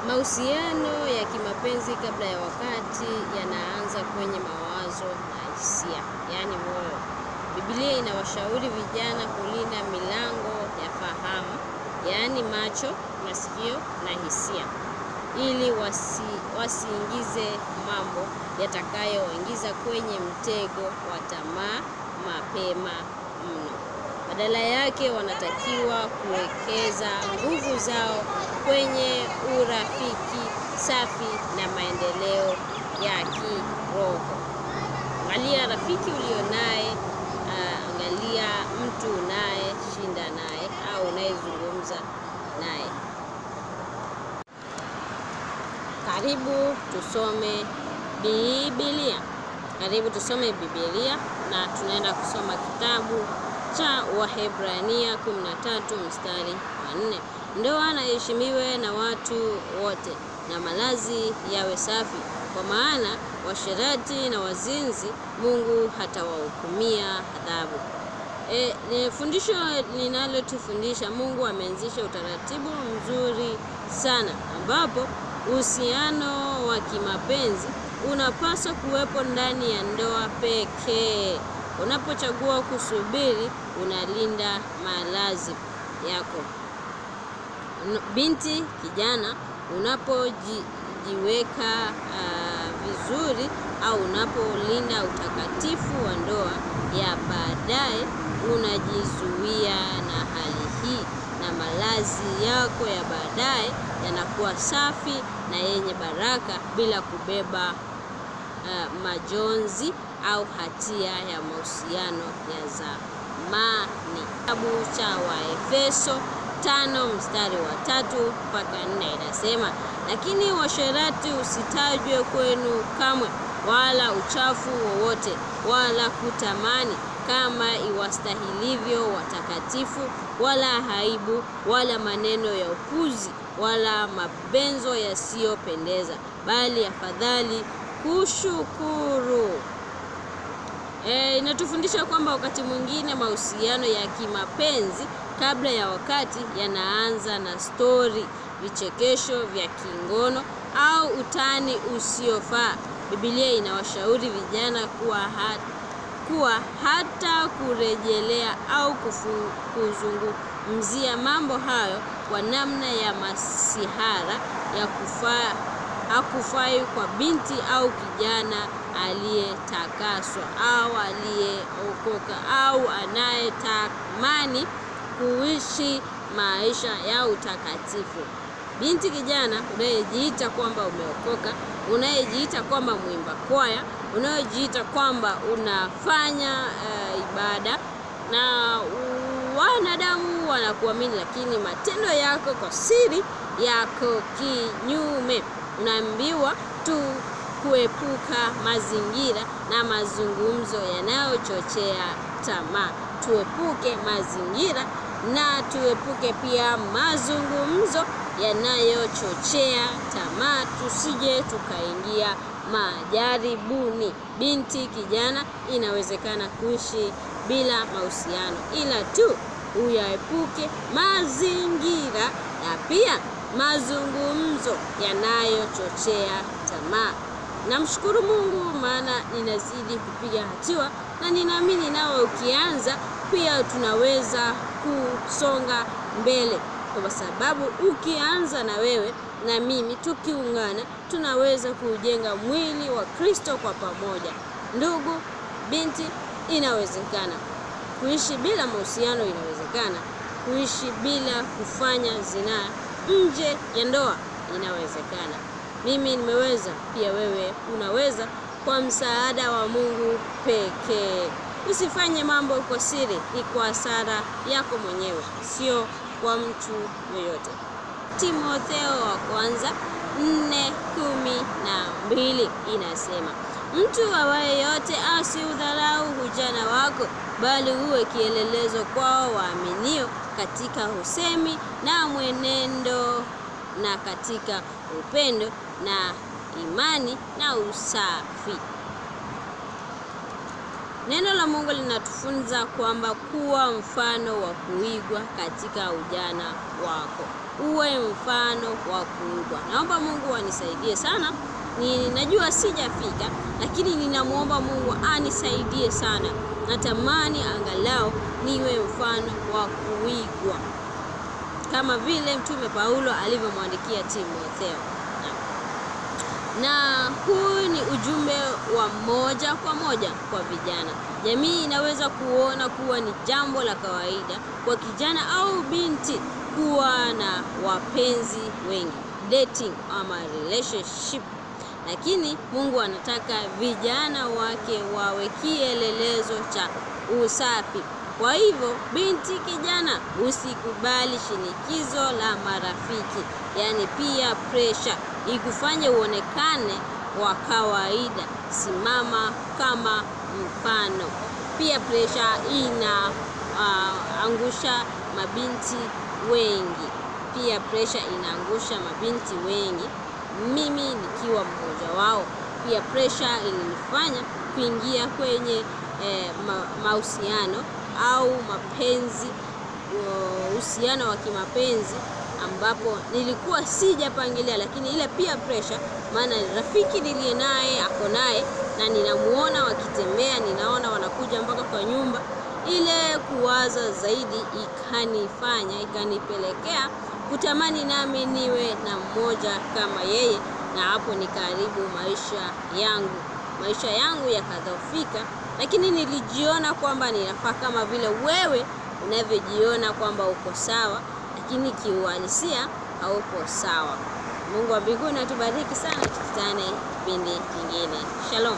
Mahusiano ya kimapenzi kabla ya wakati yanaanza kwenye mawazo na hisia, yaani moyo. Biblia inawashauri vijana kulinda milango ya fahamu, yaani macho, masikio na hisia, ili wasiingize mambo yatakayoingiza kwenye mtego wa tamaa mapema mno. Badala yake wanatakiwa kuwekeza nguvu zao kwenye urafiki safi na maendeleo ya kiroho. Angalia rafiki ulionaye, angalia mtu unayeshinda naye au unayezungumza naye. Karibu tusome Biblia. Karibu tusome Biblia, na tunaenda kusoma kitabu cha Waebrania 13 mstari wa 4. Ndoa na iheshimiwe na watu wote, na malazi yawe safi, kwa maana washerati na wazinzi Mungu hatawahukumia adhabu. Ni fundisho linalotufundisha Mungu ameanzisha utaratibu mzuri sana, ambapo uhusiano wa kimapenzi unapaswa kuwepo ndani ya ndoa pekee. Unapochagua kusubiri, unalinda malazi yako. Binti, kijana, unapojiweka vizuri au unapolinda utakatifu wa ndoa ya baadaye, unajizuia na hali hii, na malazi yako ya baadaye yanakuwa safi na yenye baraka, bila kubeba majonzi au hatia ya mahusiano ya zamani. Kitabu cha Waefeso 5 mstari wa 3 mpaka 4 inasema, lakini washerati usitajwe kwenu kamwe, wala uchafu wowote, wala kutamani kama iwastahilivyo watakatifu, wala aibu, wala maneno ya upuzi, wala mabenzo yasiyopendeza, bali afadhali kushukuru. Inatufundisha kwamba wakati mwingine mahusiano ya kimapenzi kabla ya wakati yanaanza na stori, vichekesho vya kingono au utani usiofaa. Biblia inawashauri vijana kuwa hata kurejelea au kuzungumzia mambo hayo kwa namna ya masihara ya hakufai kwa binti au kijana aliyetakaswa au aliyeokoka au anayetamani kuishi maisha ya utakatifu. Binti, kijana unayejiita kwamba umeokoka, unayejiita kwamba mwimba kwaya, unayejiita kwamba unafanya ibada na wanadamu wanakuamini, lakini matendo yako kwa siri yako kinyume. Unaambiwa tu kuepuka mazingira na mazungumzo yanayochochea tamaa. Tuepuke mazingira na tuepuke pia mazungumzo yanayochochea tamaa, tusije tukaingia majaribuni. Binti, kijana, inawezekana kuishi bila mahusiano, ila tu uyaepuke mazingira na pia mazungumzo yanayochochea tamaa. Namshukuru Mungu, maana ninazidi kupiga hatua, na ninaamini nawe ukianza pia tunaweza kusonga mbele, kwa sababu ukianza na wewe na mimi tukiungana, tunaweza kujenga mwili wa Kristo kwa pamoja. Ndugu, binti, inawezekana kuishi bila mahusiano, inawezekana kuishi bila kufanya zinaa nje ya ndoa, inawezekana. Mimi nimeweza, pia wewe unaweza, kwa msaada wa Mungu pekee. Usifanye mambo kwa siri, ni kwa hasara yako mwenyewe, sio kwa mtu yoyote. Timotheo wa kwanza 4:12 inasema, mtu awaye yote asiudharau ujana wako, bali uwe kielelezo kwao waaminio katika usemi na mwenendo, na katika upendo na imani na usafi. Neno la Mungu linatufunza kwamba kuwa mfano wa kuigwa katika ujana wako. uwe mfano wa kuigwa. Naomba Mungu anisaidie sana. Najua sijafika, lakini ninamuomba Mungu anisaidie sana. Natamani angalau niwe mfano wa kuigwa kama vile Mtume Paulo alivyomwandikia Timotheo. Na huu ni ujumbe wa moja kwa moja kwa vijana. Jamii inaweza kuona kuwa ni jambo la kawaida kwa kijana au binti kuwa na wapenzi wengi, dating ama relationship, lakini Mungu anataka vijana wake wawe kielelezo cha usafi. Kwa hivyo, binti, kijana, usikubali shinikizo la marafiki, yani peer pressure, ikufanye uonekane wa kawaida. Simama kama mfano. Peer pressure inaangusha mabinti wengi. Peer pressure inaangusha mabinti wengi, mimi nikiwa mmoja wao. Peer pressure ilinifanya kuingia kwenye mahusiano au mapenzi, uhusiano wa kimapenzi ambapo nilikuwa sijapangilia, lakini ile peer pressure, maana rafiki niliye naye ako naye na ninamuona wakitembea, ninaona wanakuja mpaka kwa nyumba, ile kuwaza zaidi ikanipelekea kutamani nami niwe na mmoja kama yeye, na hapo nikaribu maisha yangu yakadhoofika. Lakini nilijiona kwamba ninafaa kama vile wewe unavyojiona kwamba uko sawa, lakini kiuhalisia hauko sawa. Mungu wa mbinguni atubariki sana. Tukutane kipindi kingine. Shalom.